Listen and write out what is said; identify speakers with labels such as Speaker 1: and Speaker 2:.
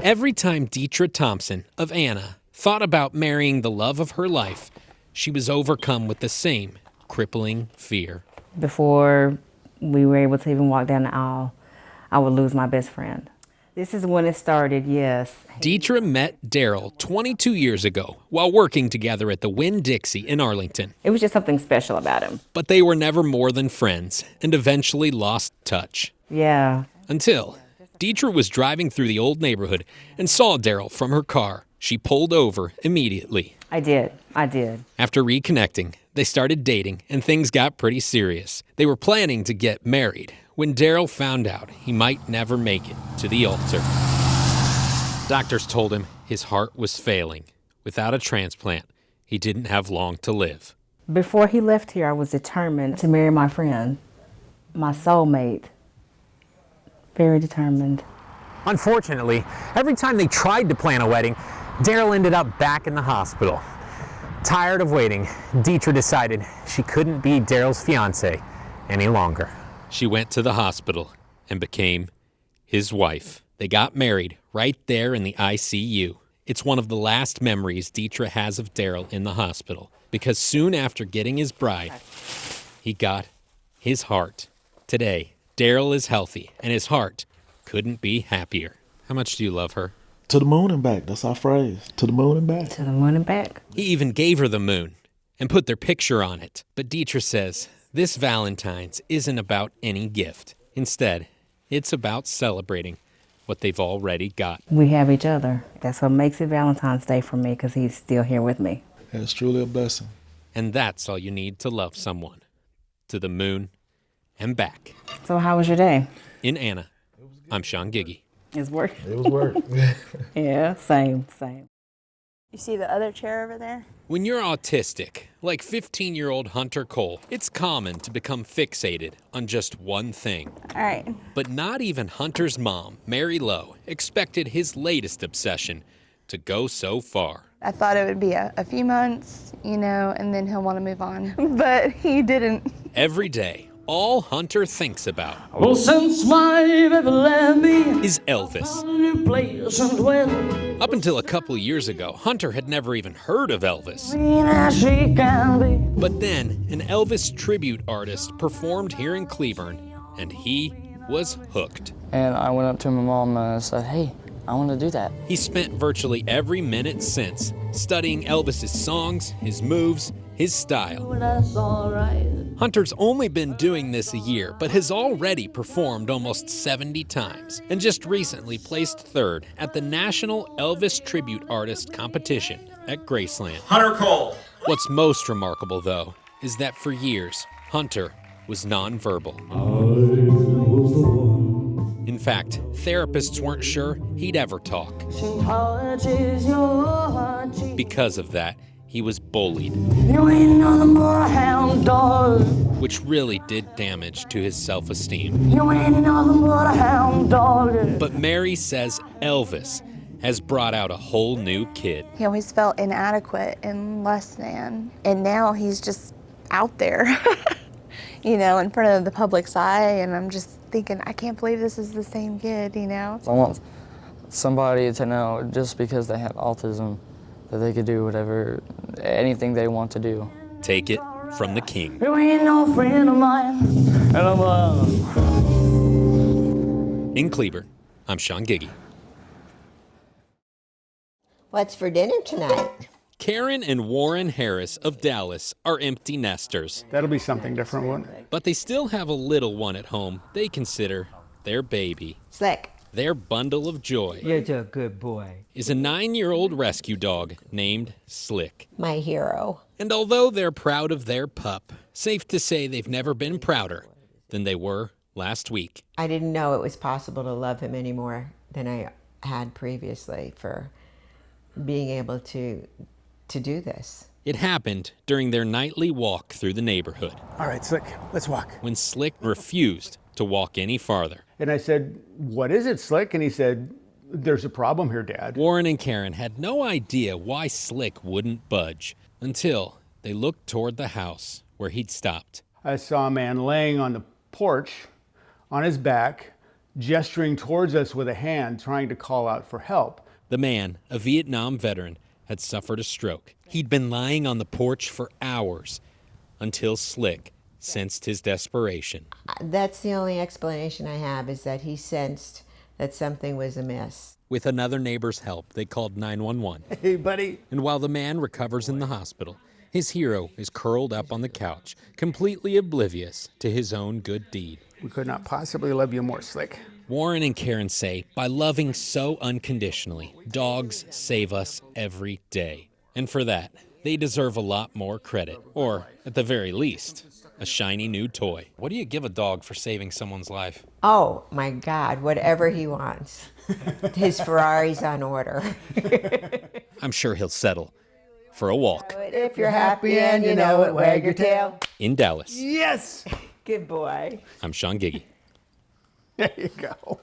Speaker 1: Every time Deetra Thompson of Anna thought about marrying the love of her life, she was overcome with the same crippling fear.
Speaker 2: Before we were able to even walk down the aisle, I would lose my best friend. This is when it started, yes.
Speaker 1: Deetra met Daryl 22 years ago while working together at the Winn-Dixie in Arlington.
Speaker 2: It was just something special about him.
Speaker 1: But they were never more than friends and eventually lost touch.
Speaker 2: Yeah.
Speaker 1: Until Deetra was driving through the old neighborhood and saw Daryl from her car. She pulled over immediately.
Speaker 2: I did.
Speaker 1: After reconnecting, they started dating and things got pretty serious. They were planning to get married when Daryl found out he might never make it to the altar. Doctors told him his heart was failing. Without a transplant, he didn't have long to live.
Speaker 2: Before he left here, I was determined to marry my friend, my soulmate. Very determined.
Speaker 1: Unfortunately, every time they tried to plan a wedding, Daryl ended up back in the hospital. Tired of waiting, Deetra decided she couldn't be Daryl's fiancée any longer. She went to the hospital and became his wife. They got married right there in the ICU. It's one of the last memories Deetra has of Daryl in the hospital, because soon after getting his bride, he got his heart. Today, Daryl is healthy and his heart couldn't be happier. How much do you love her?
Speaker 3: To the moon and back. That's our phrase. To the moon and back.
Speaker 2: To the moon and back.
Speaker 1: He even gave her the moon and put their picture on it. But Deetra says this Valentine's isn't about any gift. Instead, it's about celebrating what they've already got.
Speaker 2: We have each other. That's what makes it Valentine's Day for me, because he's still here with me.
Speaker 3: It's truly a blessing.
Speaker 1: And that's all you need to love someone. To the moon and back.
Speaker 2: So how was your day?
Speaker 1: In Anna, I'm Sean Giggy.
Speaker 2: It's work.
Speaker 3: It was work.
Speaker 2: Yeah, same.
Speaker 4: You see the other chair over there?
Speaker 1: When you're autistic, like 15-year-old Hunter Cole, it's common to become fixated on just one thing.
Speaker 4: All right.
Speaker 1: But not even Hunter's mom, Mary Lowe, expected his latest obsession to go so far.
Speaker 4: I thought it would be a few months, and then he'll want to move on. But he didn't.
Speaker 1: Every day, all Hunter thinks about
Speaker 5: Well, since my baby left me,
Speaker 1: is Elvis.
Speaker 5: a new place and when
Speaker 1: Up until a couple years ago, Hunter had never even heard of Elvis.
Speaker 5: green as she can be.
Speaker 1: But then, an Elvis tribute artist performed here in Cleburne, and he was hooked.
Speaker 6: And I went up to my mom and I said, hey, I want to do that.
Speaker 1: He spent virtually every minute since studying Elvis's songs, his moves, his style.
Speaker 5: But that's all right.
Speaker 1: Hunter's only been doing this a year, but has already performed almost 70 times, and just recently placed third at the National Elvis Tribute Artist Competition at Graceland.
Speaker 7: Hunter Cole.
Speaker 1: What's most remarkable, though, is that for years, Hunter was nonverbal. In fact, therapists weren't sure he'd ever talk.
Speaker 5: She touches your heart.
Speaker 1: Because of that, he was bullied,
Speaker 5: You ain't nothing but a hound dog.
Speaker 1: which really did damage to his self-esteem.
Speaker 5: You ain't nothing but a hound dog.
Speaker 1: But Mary says Elvis has brought out a whole new kid.
Speaker 4: He always felt inadequate and less than. And now he's just out there, in front of the public's eye. And I'm just thinking, I can't believe this is the same kid,
Speaker 6: I want somebody to know, just because they have autism, that they could do anything they want to do.
Speaker 1: Take it from the king.
Speaker 5: You ain't no friend of mine. And I'm
Speaker 1: In Cleburne, I'm Sean Giggy.
Speaker 8: What's for dinner tonight?
Speaker 1: Karen and Warren Harris of Dallas are empty nesters,
Speaker 9: That'll be something different, won't it?
Speaker 1: but they still have a little one at home they consider their baby.
Speaker 8: Slick.
Speaker 1: Their bundle of joy
Speaker 10: You're a good boy.
Speaker 1: is a 9-year-old rescue dog named Slick.
Speaker 8: My hero.
Speaker 1: And although they're proud of their pup, safe to say they've never been prouder than they were last week.
Speaker 8: I didn't know it was possible to love him any more than I had previously for being able to do this.
Speaker 1: It happened during their nightly walk through the neighborhood
Speaker 9: All right, Slick, let's walk.
Speaker 1: when Slick refused to walk any farther.
Speaker 9: And I said, what is it, Slick? And he said, there's a problem here, Dad.
Speaker 1: Warren and Karen had no idea why Slick wouldn't budge until they looked toward the house where he'd stopped.
Speaker 9: I saw a man laying on the porch on his back, gesturing towards us with a hand, trying to call out for help.
Speaker 1: The man, a Vietnam veteran, had suffered a stroke. He'd been lying on the porch for hours until Slick sensed his desperation.
Speaker 8: That's the only explanation I have, is that he sensed that something was amiss.
Speaker 1: With another neighbor's help, they called 911.
Speaker 9: Hey, buddy.
Speaker 1: And while the man recovers in the hospital, his hero is curled up on the couch, completely oblivious to his own good deed.
Speaker 9: We could not possibly love you more, Slick.
Speaker 1: Warren and Karen say, by loving so unconditionally, dogs save us every day. And for that, they deserve a lot more credit. Or, at the very least, a shiny new toy. What do you give a dog for saving someone's life?
Speaker 8: Oh my God, whatever he wants. His Ferrari's on order.
Speaker 1: I'm sure he'll settle for a walk.
Speaker 8: If you're happy and you know it, wag your tail.
Speaker 1: In Dallas.
Speaker 9: Yes!
Speaker 8: Good boy.
Speaker 1: I'm Sean Giggy.
Speaker 9: There you go.